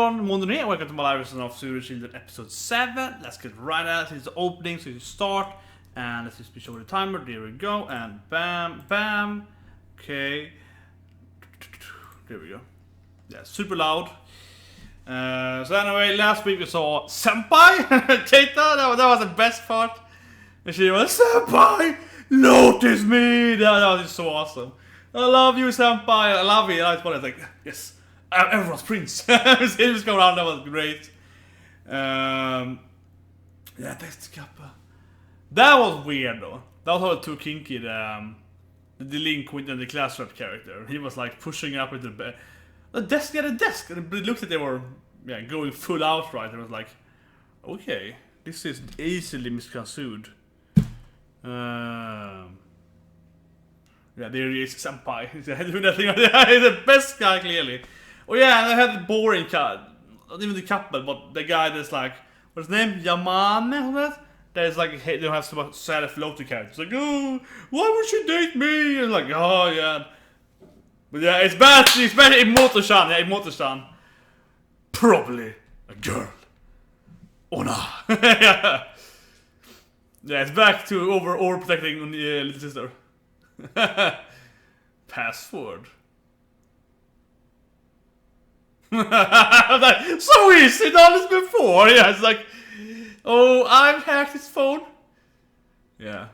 everyone, Mondo here. Welcome to my live version of Tsurezure Children episode 7. Let's get right at it. It's the opening, so you start. And let's just be show the timer. There we go. And bam, bam. Okay. There we go. Yeah, super loud. So anyway, last week we saw Senpai. Keita, that was the best part. And she was, Senpai, notice me. That was just so awesome. I love you, Senpai. I love you. I was like, yes. Everyone's prince. It was going around. That was great. Yeah, that's the kappa. That was weird though. That was how too kinky. The delinquent and the class rep character. He was like pushing up with the bed. The desk at a desk, and it looked like they were going full out right. It was like, okay, this is easily misconstrued. Yeah, there he is, Senpai. He's doing that thing. He's the best guy, clearly. Oh yeah, and I had the boring cat. Not even the couple, but the guy that's like, what's his name? Yamane? That's like, they don't have so much sad floaty characters. Like, oh, why would she date me? And like, oh yeah. But yeah, it's bad imouto-chan. Yeah, imouto-chan. Probably a girl. Oh no. Yeah. Yeah, it's back to overprotecting little sister. Password. Like, so easy, done this before. Yeah, it's like, oh, I've hacked his phone. Yeah.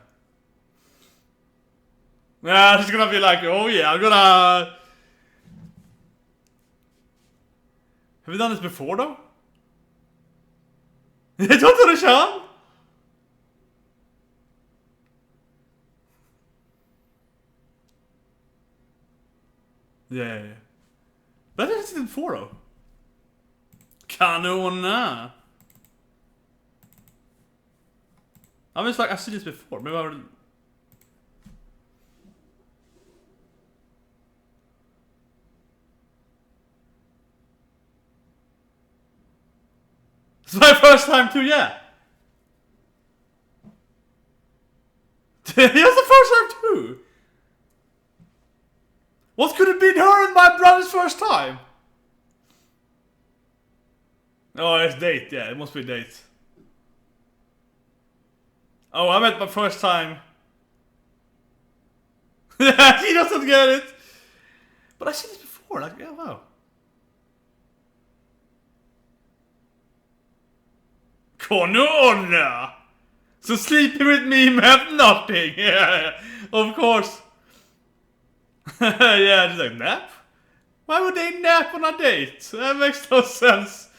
Yeah, she's gonna be like, oh yeah, I'm gonna. Have you done this before though? Totoro-chan? Yeah. But it's in 4 though. Kanona. I'm just like, I've seen this before. Maybe I would. It's my first time too, yeah. It was the first time too. What could have been her and my brother's first time? Oh, it's date. Yeah, it must be date. Oh, I meant my first time. He doesn't get it. But I've seen this before. Like, yeah, wow. Konona! So sleeping with me meant nothing. Yeah, of course. Yeah, just like, nap? Why would they nap on a date? That makes no sense.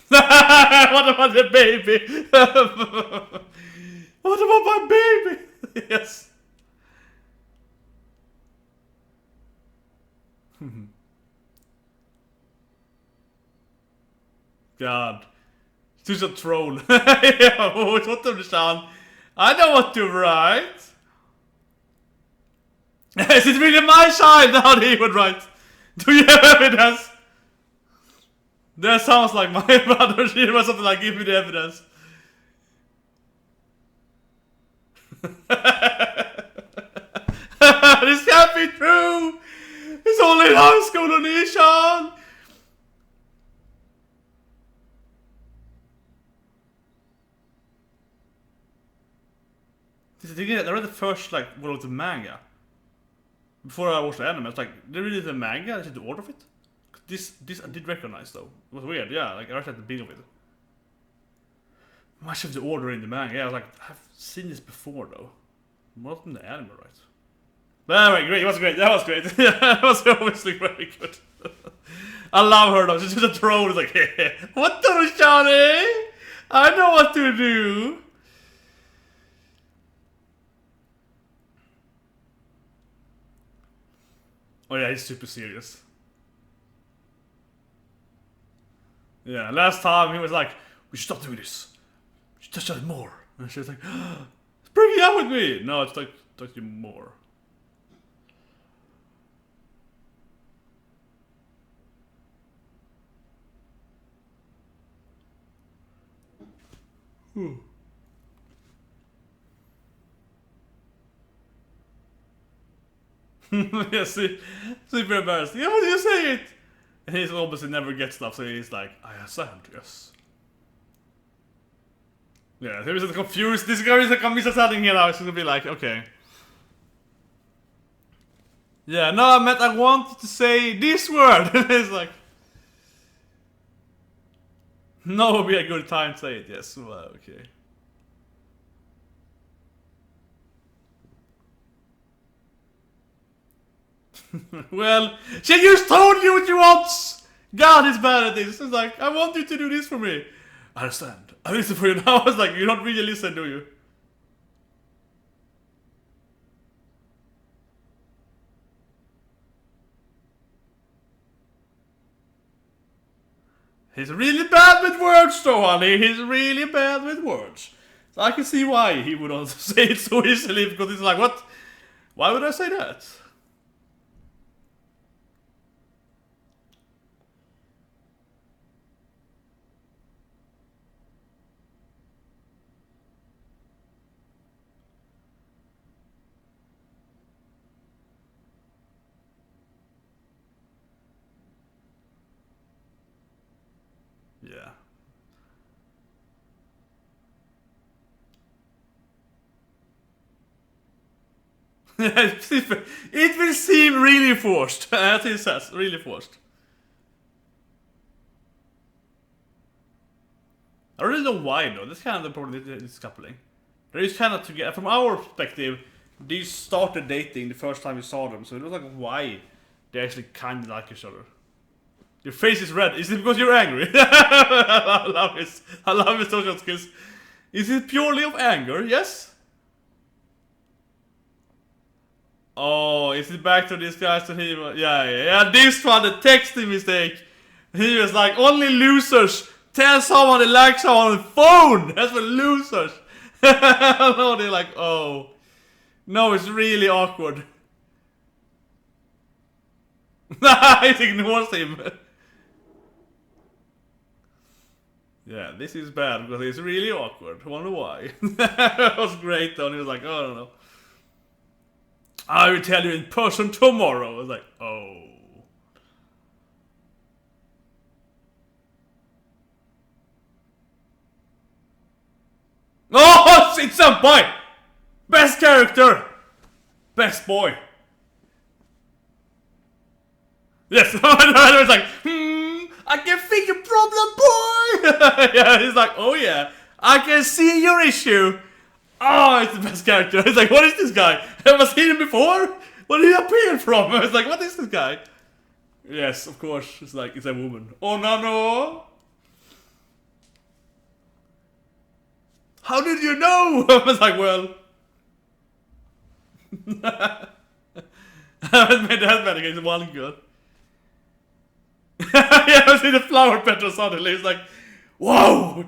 What about the baby? What about my baby? Yes. God. She's a troll. Yeah, what the Sean? I know what to write. Is it really my child now he would write? Do you have evidence? That sounds like my brother. She was something like, give me the evidence. This can't be true. It's only in high school on Ishan. I read the first like one of the manga. Before I watched the anime, I was like, they really did the manga? I should order of it? This I did recognize though. It was weird, yeah, like I read at the beginning of it. Much of the order in the manga, yeah, I was like, I've seen this before though. Not in the anime, right? But anyway, great, it was great, that was great. That was obviously very good. I love her though, she's just a troll, it's like, hey, what the Johnny? I know what to do. Oh yeah, he's super serious. Yeah, last time he was like, we should stop doing this. We should touch on it more. And she was like, it's breaking up with me. No, it's like, touch you more. Yeah, super embarrassed. Yeah, what do you say it? And he's obviously never gets stuff, so he's like, I understand, yes. Yeah, he was confused. This guy is like a misunderstanding here now. It's gonna be like, okay. Yeah, no, I meant I wanted to say this word. It's like, no, would be a good time to say it. Yes, well, okay. Well, she just told you what you want. God is bad at this. It's like, I want you to do this for me. I understand. I listen for you now. I was like, you don't really listen, do you? He's really bad with words though, honey. He's really bad with words. So I can see why he would also say it so easily, because he's like, what? Why would I say that? Yeah. It will seem really forced, as he says, really forced. I don't really know why though. That's kind of the problem with this coupling. There is kind of together, from our perspective, these started dating the first time we saw them, so it was like, why they actually kind of like each other. Your face is red. Is it because you're angry? I love it. I love his social skills. Is it purely of anger? Yes. Oh, is it back to this guy? So he, yeah. This one, the texting mistake. He was like, only losers tell someone they like someone on the phone. That's for losers. No, they're like, oh, no, it's really awkward. It ignores him. Yeah, this is bad because it's really awkward. I wonder why. That was great though. And he was like, oh, I don't know. I will tell you in person tomorrow. I was like, oh. Oh, it's Senpai! Best character! Best boy. Yes, I was like, I can fix your problem, boy! Yeah, he's like, oh yeah, I can see your issue. Oh, it's the best character. It's like, what is this guy? Have I seen him before? Where did he appear from? I was like, what is this guy? Yes, of course, it's like, it's a woman. Oh, no. How did you know? I was like, well. I haven't made that many against one girl. Yeah, I see the flower petal suddenly. It's like, whoa!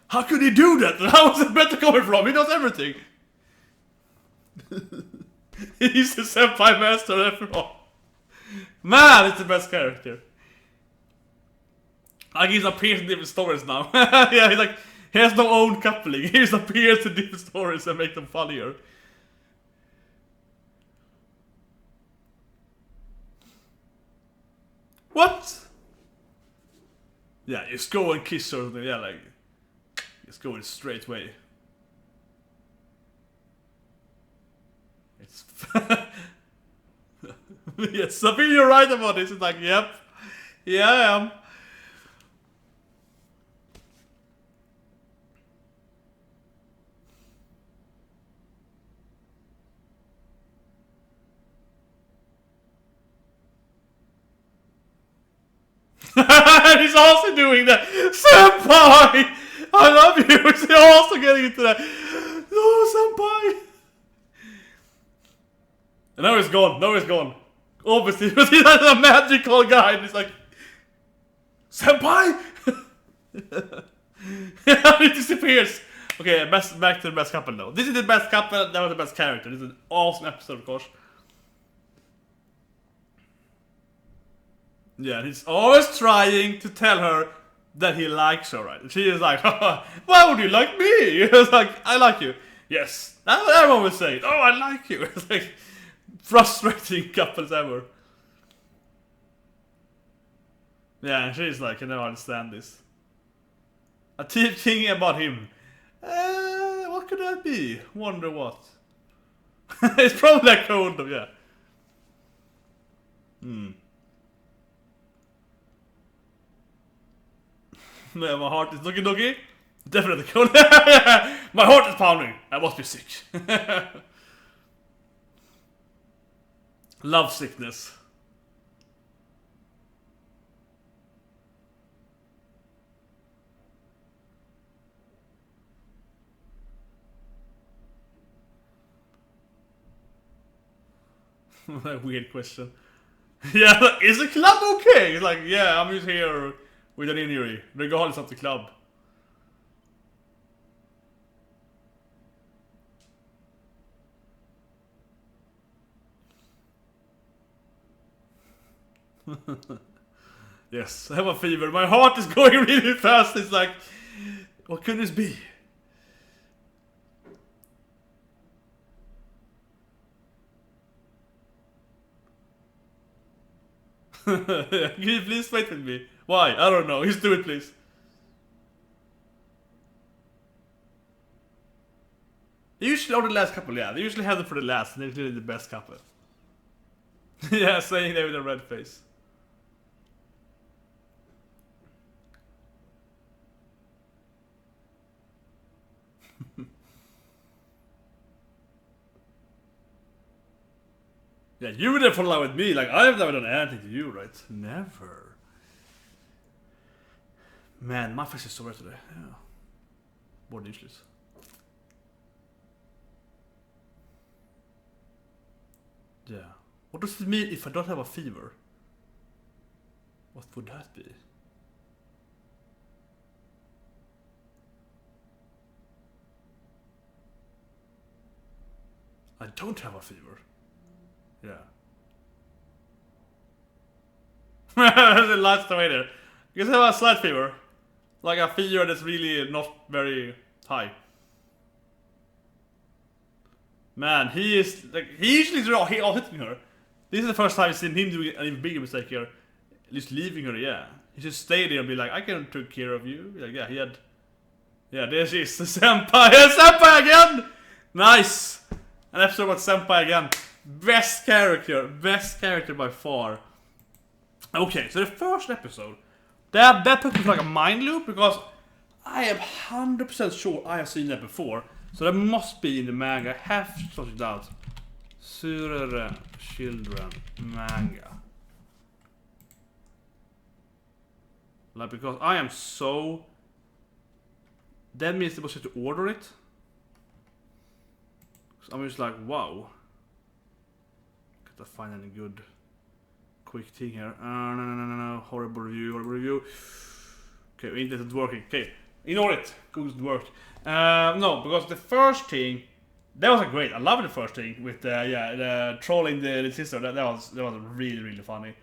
How could he do that? How is it better coming from? He does everything. He's the senpai master after all. Man, it's the best character. Like he's appears in different stories now. Yeah, he's like, he has no own coupling. He just appears in different stories and make them funnier. What? Yeah, just go and kiss her. Yeah, like, just go in straight way. It's yes, I feel you're right about this. It's like, yep, yeah, I am. He's also doing that. Senpai! I love you. He's also getting into that. Oh, senpai! And now he's gone. Now he's gone. Obviously, because he's a magical guy. And he's like, senpai! He disappears. Okay, back to the best couple now. This is the best couple. That was the best character. This is an awesome episode, of course. Yeah, he's always trying to tell her that he likes her, right? She is like, why would you like me? It's like, I like you. Yes, everyone will say it. Oh, I like you. It's like, frustrating couples ever. Yeah, and she's like, I don't understand this. I keep thinking about him. What could that be? Wonder what? It's probably a cold, yeah. No, my heart is looking doggy. Definitely cold. My heart is pounding. I must be sick. Love sickness. Weird question. Yeah, like, is the club okay? It's like, yeah, I'm just here with an injury, regardless of the club. Yes, I have a fever. My heart is going really fast. It's like, what could this be? Can you please wait with me? Why? I don't know. Just do it, please. They usually are the last couple, yeah. They usually have them for the last, and they're usually the best couple. Yeah, saying that with a red face. Yeah, you would have fallen in love with me. Like, I've never done anything to you, right? Never. Man, my face is so red today. Yeah. More useless. Yeah. What does it mean if I don't have a fever? What would that be? I don't have a fever. Yeah. The last way there. You can have a slight fever. Like a fever that's really not very high. Man, he is like, he usually is hitting her. This is the first time I've seen him doing an even bigger mistake here. Just leaving her, yeah. He just stayed there and be like, I can take care of you. Like, yeah, he had. Yeah, there she is, the Senpai. Senpai again! Nice! An episode about Senpai again. Best character by far. Okay, so the first episode, that put me like a mind loop because I am 100% sure I have seen that before. So that must be in the manga. I have to sort it out. Tsurezure Children manga. Like, because I am so. That means they was to order it. So I'm just like, wow. Gotta find any good quick thing here. No. Horrible review. Okay, internet is working. Okay, ignore it. Google doesn't work. No, because the first thing, that was great. I love the first thing with the trolling the sister. That was really funny.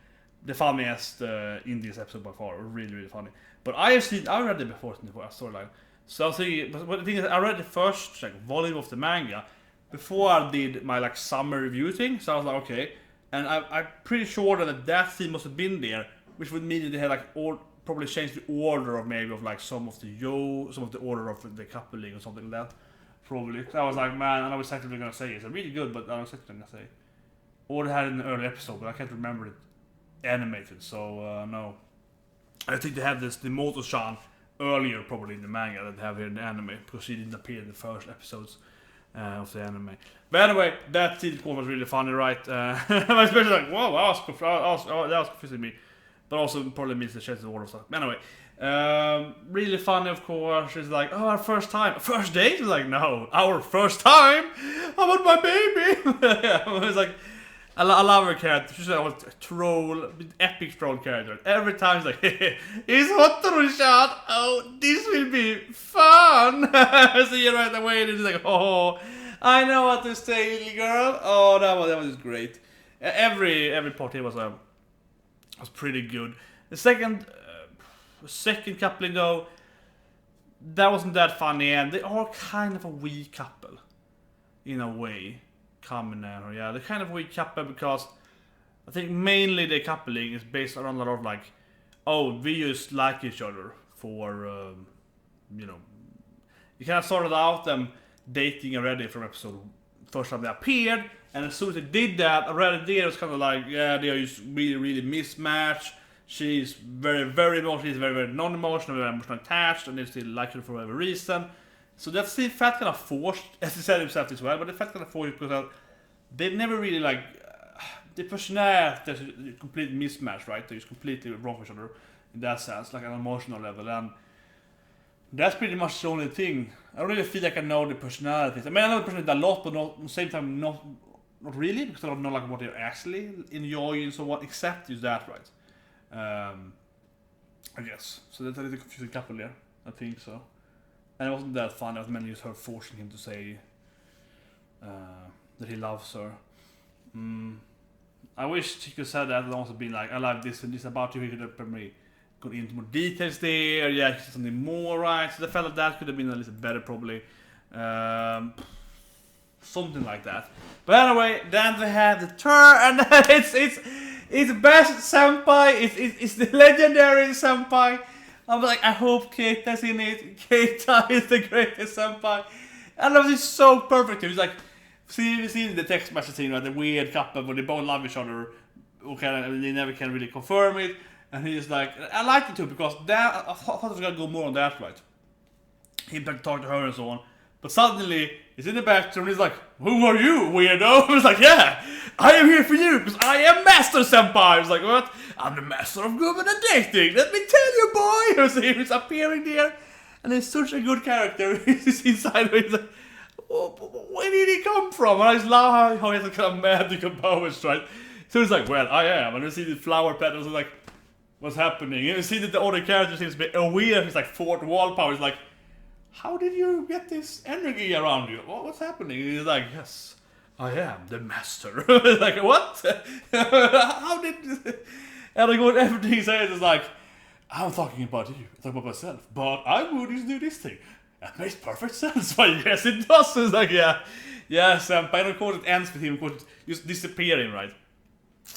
The funniest in this episode by far. Really funny. But I read it before in the storyline. So I was thinking, but the thing is, I read the first volume of the manga before I did my summer review thing. So I was like, okay, and I'm pretty sure that scene must have been there, which would mean that they had probably changed the order of maybe of some of the order of the coupling or something like that. Probably. So I was like, man, I know exactly what they're gonna say. It's really good, but I don't know exactly what they're gonna say. Or they had it in an early episode, but I can't remember it animated. So no, I think they had the imouto earlier probably in the manga than they have here in the anime, because she didn't appear in the first episodes of the anime. But anyway, that scene was really funny, right? Especially whoa, that was confusing me. But also probably means the chance of all of stuff. Anyway, really funny, of course. She's like, oh, our first time. First date? She's like, no, our first time? How about my baby? Yeah, it's like, I love her character. She's like a troll, epic troll character. Every time she's like, it's Hotoro-chan. Oh, this will be fun. I see it right away. And she's like, oh, I know what to say, little girl. Oh, that was just great. Every part here was pretty good. The second coupling though, that wasn't that funny, and they are kind of a weak couple in a way. Kamina, yeah, they're kind of weak couple because I think mainly the coupling is based around a lot of like, oh, we just like each other for, you know, you kind of started out them dating already from episode first time they appeared, and as soon as they did that, already there it was kind of like, yeah, they are just really, really mismatched. She's very, very emotional, he's very, very non-emotional, very emotionally attached, and they still like her for whatever reason. So that still felt kind of forced, as he said himself as well, but it felt kind of forced because they never really like, the personality is a complete mismatch, right? They're just completely wrong for each other in that sense, like an emotional level, and that's pretty much the only thing. I don't really feel like I know the personalities. I mean, I know the personality a lot, but not, at the same time, not really, because I don't know like what they're actually enjoying, so what, except is that, right? I guess. So that's a little confusing couple there, I think so. And it wasn't that fun, it was mainly just her forcing him to say that he loves her. I wish she could say that and also been like, I love this and this about you, he could have probably gone into more details there, yeah, something more, right? So I felt like that could have been a little better probably. Something like that. But anyway, then we have the turn, and it's best senpai, it's the legendary senpai. I'm like, I hope Keita's in it. Keita is the greatest senpai. And that was just so perfect. It was like, see the text message scene, right? The weird couple where they both love each other. Okay, and they never can really confirm it. And he's like, I liked it too because that, I thought it was gonna go more on that, right? Him back to talk to her and so on. But suddenly, he's in the bathroom and he's like, who are you, weirdo? I was like, yeah, I am here for you because I am Master Senpai. I was like, what? I'm the master of grooming and dating. Let me tell you, boy. So he's appearing there. And he's such a good character. He's inside of it. He's like, oh, where did he come from? And I just love how he has a kind of magical powers, right? So he's like, well, I am. And you see the flower petals and like, what's happening? And you see that the other character seems to be aware of his like fourth wall power. He's like, how did you get this energy around you? What's happening? And he's like, yes, I am the master. Like, what? How did this? And like, what everything he says is like, I'm talking about you, I'm talking about myself, but I would just do this thing. That makes perfect sense. Well, yes, it does. It's like, yeah, Senpai. And of course, it ends with him, of course, just disappearing, right?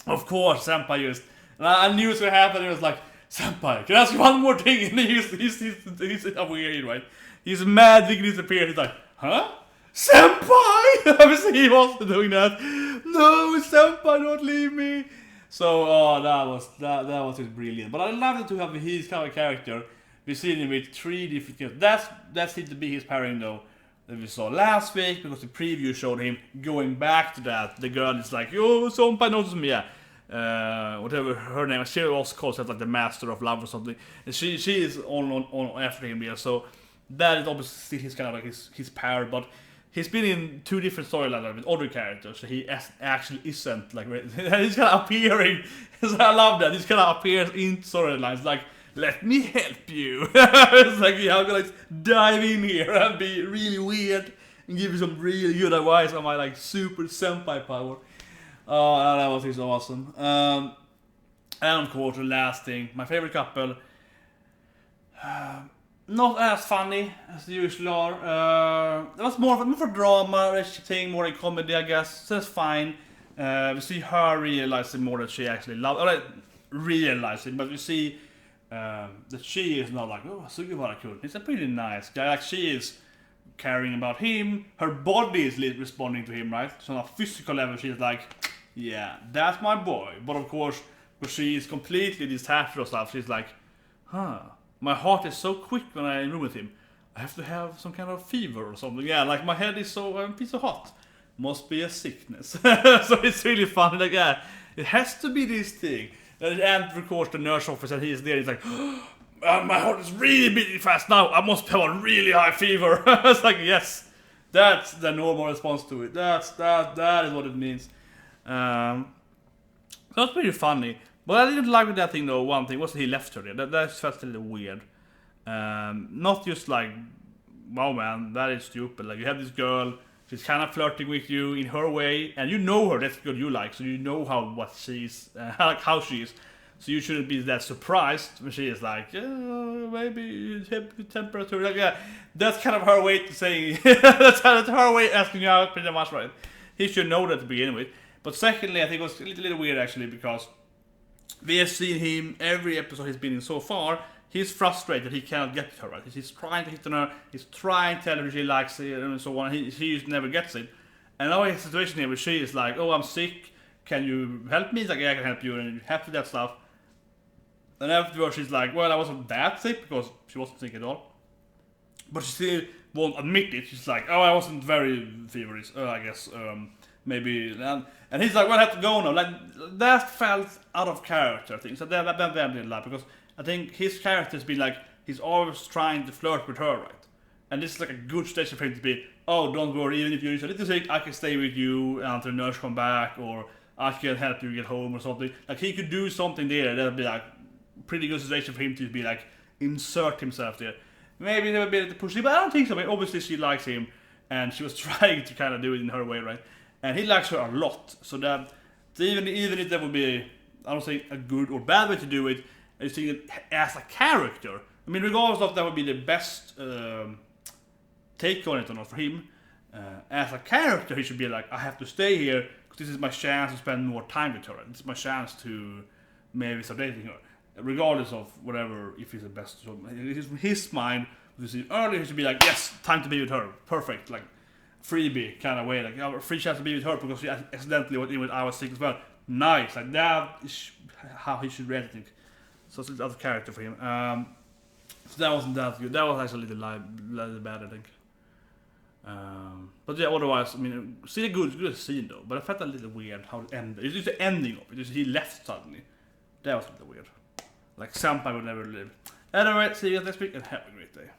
Of course, Senpai just, and I knew it was gonna happen. It was like, Senpai, can I ask you one more thing? And he's weird, right? He's mad, he disappeared. He's like, huh? Senpai! Obviously, he wasn't doing that. No, Senpai, don't leave me. So, that was just brilliant. But I love it to have his kind of character. We've seen him with 3 different characters. That seemed to be his pairing though that we saw last week, because the preview showed him going back to that. The girl is like, oh, Senpai notices me, yeah. Whatever her name is, she also calls herself like the master of love or something. And she is on after him, yeah. So that is obviously his kind of like his pair, but he's been in 2 different storylines with other characters, so he actually isn't like, he's kind of appearing. So I love that, he's kind of appears in storylines like, let me help you. It's like, yeah, I'm gonna dive in here and be really weird and give you some really good advice on my like super senpai power. Oh, that was just awesome. And of course, the last thing, my favorite couple. Not as funny as they usually are. It was more for drama, thing, more in comedy, I guess. So that's fine. We see her realizing more that she actually loves, or like realizing, but we see that she is not like, oh, Sugawara cool. He's a pretty nice guy. Like, she is caring about him. Her body is responding to him, right? So on a physical level, she's like, yeah, that's my boy. But of course, when she is completely detached from stuff, she's like, huh. My heart is so quick when I'm in room with him. I have to have some kind of fever or something. Yeah, like my head is so hot. Must be a sickness. So it's really funny. Like, yeah, it has to be this thing. And of course, the nurse officer, he's there. He's like, my heart is really beating fast now. I must have a really high fever. It's like, yes, that's the normal response to it. That is what it means. So it's pretty funny. But I didn't like that thing though, one thing, was that he left her there. That felt a little weird. Not just like, wow man, that is stupid. Like, you have this girl, she's kind of flirting with you in her way, and you know her, that's the girl you like, so you know how she is. So you shouldn't be that surprised when she is like, maybe temperature. Like, yeah, that's kind of her way to saying, that's her way asking you out pretty much, right? he should know that to begin with. But secondly, I think it was a little weird actually, because we have seen him every episode he's been in so far. He's frustrated he cannot get her right. He's trying to hit on her, he's trying to tell her she likes it and so on. He just never gets it. And now his situation here where she is like, oh, I'm sick, can you help me? He's like, yeah, I can help you, and you have to do that stuff. And afterwards she's like, well, I wasn't that sick, because she wasn't sick at all. But she still won't admit it. She's like, oh, I wasn't very feverish, I guess, maybe. And he's like, well, I have to go now. Like, that felt out of character, I think. So that didn't like, because I think his character's been like, he's always trying to flirt with her, right? And this is like a good station for him to be, oh, don't worry, even if you're a little sick, I can stay with you until the nurse come back, or I can help you get home or something. Like, he could do something there that would be like pretty good situation for him to be like, insert himself there. Maybe they would be able to push him, but I don't think so. I mean, obviously she likes him, and she was trying to kind of do it in her way, right? And he likes her a lot, so that even if that would be, I don't say a good or bad way to do it, I just think that as a character, I mean, regardless of that would be the best take on it or not for him, as a character he should be like, I have to stay here because this is my chance to spend more time with her. This is my chance to maybe start dating her, regardless of whatever, if he's the best. So his mind, you see earlier, he should be like, yes, time to be with her, perfect, like freebie kind of way, like, a free chance to be with her because she accidentally went in with I was sick as well. Nice, like that is how he should react, I think. So it's another character for him. So that wasn't that good. That was actually a little bad, I think. But yeah, otherwise, I mean, still a good scene though. But I felt a little weird how it ended. It's just the ending of it. Just he left suddenly. That was a little weird. Like Senpai would never live. Anyway, see you guys next week and have a great day.